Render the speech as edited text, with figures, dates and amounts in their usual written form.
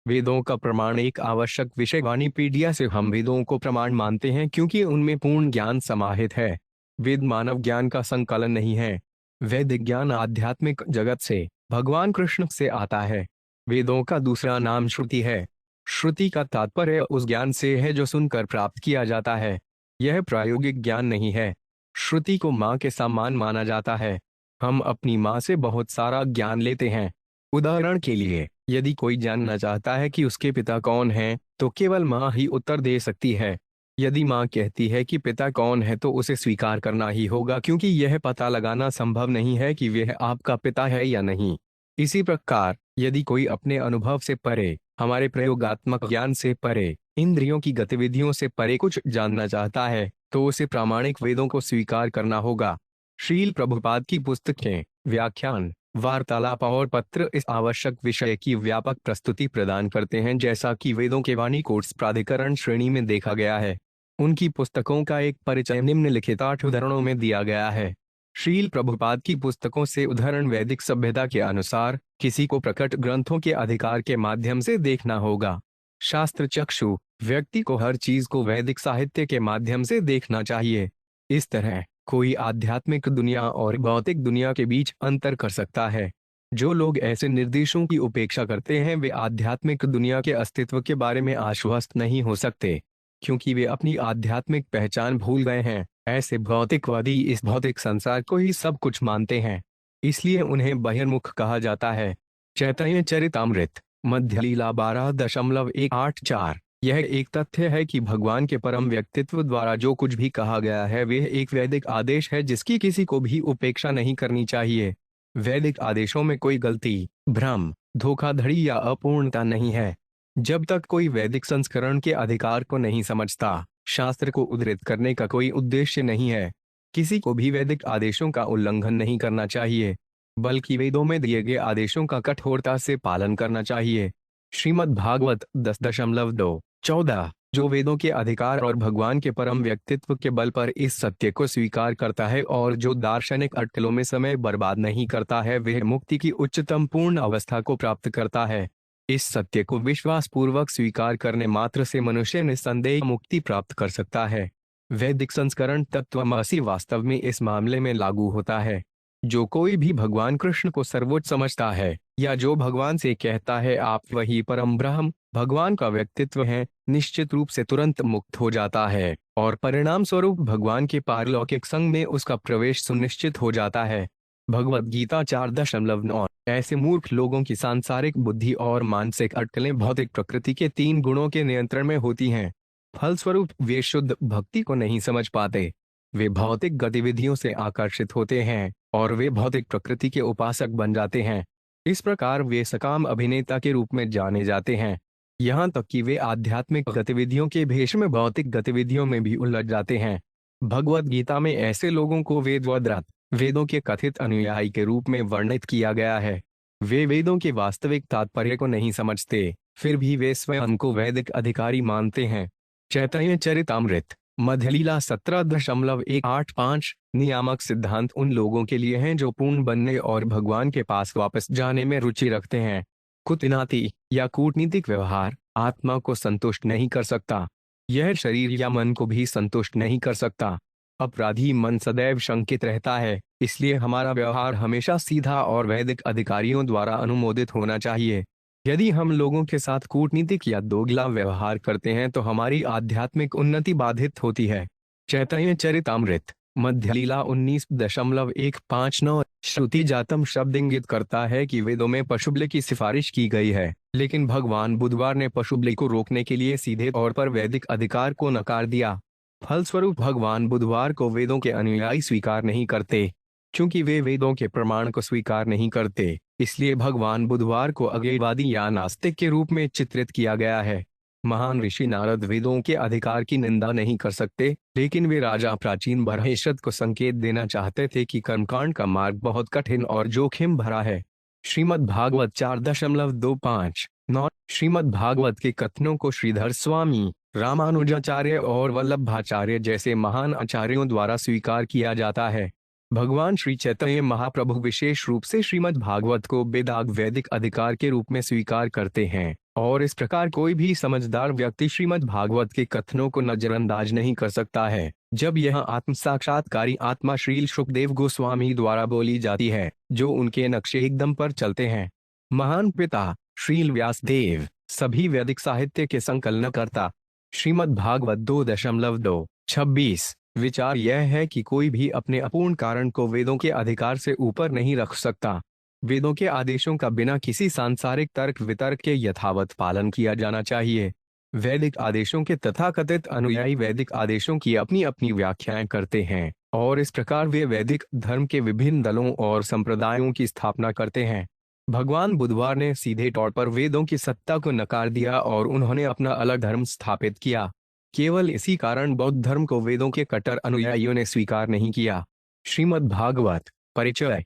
वेदों का प्रमाण एक आवश्यक विषय वाणीपीडिया से हम वेदों को प्रमाण मानते हैं क्योंकि उनमें पूर्ण ज्ञान समाहित है। वेद मानव ज्ञान का संकलन नहीं है। वैदिक ज्ञान आध्यात्मिक जगत से, भगवान कृष्ण से आता है। वेदों का दूसरा नाम श्रुति है। श्रुति का तात्पर्य उस ज्ञान से है जो सुनकर प्राप्त किया जाता है। यह प्रायोगिक ज्ञान नहीं है। श्रुति को माँ के समान माना जाता है। हम अपनी माँ से बहुत सारा ज्ञान लेते हैं। उदाहरण के लिए, यदि कोई जानना चाहता है कि उसके पिता कौन हैं, तो केवल माँ ही उत्तर दे सकती है। यदि माँ कहती है कि पिता कौन है तो उसे स्वीकार करना ही होगा क्योंकि यह पता लगाना संभव नहीं है कि वह आपका पिता है या नहीं। इसी प्रकार, यदि कोई अपने अनुभव से परे, हमारे प्रयोगात्मक ज्ञान से परे, इंद्रियों की गतिविधियों से परे कुछ जानना चाहता है, तो उसे प्रामाणिक वेदों को स्वीकार करना होगा। श्रील प्रभुपाद की पुस्तकें, व्याख्यान, वार्तालाप और पत्र इस आवश्यक विषय की व्यापक प्रस्तुति प्रदान करते हैं, जैसा कि वेदों के वाणी कोर्स प्राधिकरण श्रेणी में देखा गया है। उनकी पुस्तकों का एक परिचय निम्नलिखित 8 उदाहरणों में दिया गया है। श्रील प्रभुपाद की पुस्तकों से उदाहरण वैदिक सभ्यता के अनुसार किसी को प्रकट ग्रंथों के अधिकार के माध्यम से देखना होगा। शास्त्र चक्षु, व्यक्ति को हर चीज को वैदिक साहित्य के माध्यम से देखना चाहिए। इस तरह कोई आध्यात्मिक दुनिया और भौतिक दुनिया के बीच अंतर कर सकता है। जो लोग ऐसे निर्देशों की उपेक्षा करते हैं वे आध्यात्मिक दुनिया के अस्तित्व के बारे में आश्वस्त नहीं हो सकते, क्योंकि वे अपनी आध्यात्मिक पहचान भूल गए हैं। ऐसे भौतिकवादी इस भौतिक संसार को ही सब कुछ मानते हैं, इसलिए उन्हें बहिर्मुख कहा जाता है। चैतन्य चरितामृत, मध्य लीला 12.184। यह एक तथ्य है कि भगवान के परम व्यक्तित्व द्वारा जो कुछ भी कहा गया है वह एक वैदिक आदेश है जिसकी किसी को भी उपेक्षा नहीं करनी चाहिए। वैदिक आदेशों में कोई गलती, भ्रम, धोखाधड़ी या अपूर्णता नहीं है। जब तक कोई वैदिक संस्करण के अधिकार को नहीं समझता, शास्त्र को उद्धृत करने का कोई उद्देश्य नहीं है। किसी को भी वैदिक आदेशों का उल्लंघन नहीं करना चाहिए, बल्कि वेदों में दिए गए आदेशों का कठोरता से पालन करना चाहिए। श्रीमद् भागवत 10.2.14, जो वेदों के अधिकार और भगवान के परम व्यक्तित्व के बल पर इस सत्य को स्वीकार करता है और जो दार्शनिक अटकलों में समय बर्बाद नहीं करता है, वह मुक्ति की उच्चतम पूर्ण अवस्था को प्राप्त करता है। इस सत्य को विश्वास पूर्वक स्वीकार करने मात्र से मनुष्य निस्संदेह मुक्ति प्राप्त कर सकता है। वैदिक संस्करण तत्त्वमसि वास्तव में इस मामले में लागू होता है। जो कोई भी भगवान कृष्ण को सर्वोच्च समझता है, या जो भगवान से कहता है आप वही परम ब्रह्म, भगवान का व्यक्तित्व है, निश्चित रूप से तुरंत मुक्त हो जाता है और परिणाम स्वरूप भगवान के पारलौकिक संग में उसका प्रवेश सुनिश्चित हो जाता है। भगवत गीता 4.9। ऐसे मूर्ख लोगों की सांसारिक बुद्धि और मानसिक अटकलें भौतिक प्रकृति के 3 गुणों के नियंत्रण में होती हैं। फलस्वरूप वे शुद्ध भक्ति को नहीं समझ पाते। वे भौतिक गतिविधियों से आकर्षित होते हैं और वे भौतिक प्रकृति के उपासक बन जाते हैं। इस प्रकार वे सकाम अभिनेता के रूप में जाने जाते हैं। यहाँ तक कि वे आध्यात्मिक गतिविधियों के भेष में भौतिक गतिविधियों में भी उलझ जाते हैं। भगवत गीता में ऐसे लोगों को वेदवद्रत, वेदों के कथित अनुयायी के रूप में वर्णित किया गया है। वे वेदों के वास्तविक तात्पर्य को नहीं समझते, फिर भी वे स्वयं को वैदिक अधिकारी मानते हैं। चैतन्य चरितामृत, मध्य लीला 17.185। नियामक सिद्धांत उन लोगों के लिए हैं जो पूर्ण बनने और भगवान के पास वापस जाने में रुचि रखते हैं। कुतिनाति या कूटनीतिक व्यवहार आत्मा को संतुष्ट नहीं कर सकता। यह शरीर या मन को भी संतुष्ट नहीं कर सकता। अपराधी मन सदैव शंकित रहता है, इसलिए हमारा व्यवहार हमेशा सीधा और वैदिक अधिकारियों द्वारा अनुमोदित होना चाहिए। यदि हम लोगों के साथ कूटनीतिक या दोगला व्यवहार करते हैं तो हमारी आध्यात्मिक उन्नति बाधित होती है। चैतन्य चरितामृत, मध्य लीला 19.159। श्रुति जातम शब्द इंगित करता है कि वेदों में पशुबलि की सिफारिश की गई है, लेकिन भगवान बुधवार ने पशुबलि को रोकने के लिए सीधे तौर पर वैदिक अधिकार को नकार दिया। फलस्वरूप भगवान बुधवार को वेदों के अनुयायी स्वीकार नहीं करते। चूंकि वे वेदों के प्रमाण को स्वीकार नहीं करते, इसलिए भगवान बुधवार को अज्ञेयवादी या नास्तिक के रूप में चित्रित किया गया है। महान ऋषि नारद वेदों के अधिकार की निंदा नहीं कर सकते, लेकिन वे राजा प्राचीन बृहस्पति को संकेत देना चाहते थे कि कर्मकांड का मार्ग बहुत कठिन और जोखिम भरा है। श्रीमद् भागवत 4.25-9। श्रीमद् भागवत के कथनों को श्रीधर स्वामी, रामानुजाचार्य और वल्लभाचार्य जैसे महान आचार्यों द्वारा स्वीकार किया जाता है। भगवान श्री चैतन्य महाप्रभु विशेष रूप से श्रीमद् भागवत को वेदाग वैदिक अधिकार के रूप में स्वीकार करते हैं, और इस प्रकार कोई भी समझदार व्यक्ति श्रीमद् भागवत के कथनों को नजरअंदाज नहीं कर सकता है। जब यह आत्म साक्षात्कारी आत्मा श्रील सुखदेव गोस्वामी द्वारा बोली जाती है, जो उनके नक्शे एकदम पर चलते हैं। महान पिता श्रील व्यासदेव सभी वैदिक साहित्य के संकलनकर्ता। श्रीमद् भागवत 2.2:26। विचार यह है कि कोई भी अपने अपूर्ण कारण को वेदों के अधिकार से ऊपर नहीं रख सकता। वेदों के आदेशों का बिना किसी सांसारिक तर्क वितर्क के यथावत पालन किया जाना चाहिए। वैदिक आदेशों के तथाकथित अनुयायी वैदिक आदेशों की अपनी अपनी व्याख्याएं करते हैं, और इस प्रकार वे वैदिक धर्म के विभिन्न दलों और संप्रदायों की स्थापना करते हैं। भगवान बुधवार ने सीधे तौर पर वेदों की सत्ता को नकार दिया और उन्होंने अपना अलग धर्म स्थापित किया। केवल इसी कारण बौद्ध धर्म को वेदों के कट्टर अनुयायियों ने स्वीकार नहीं किया। श्रीमद् भागवत परिचय।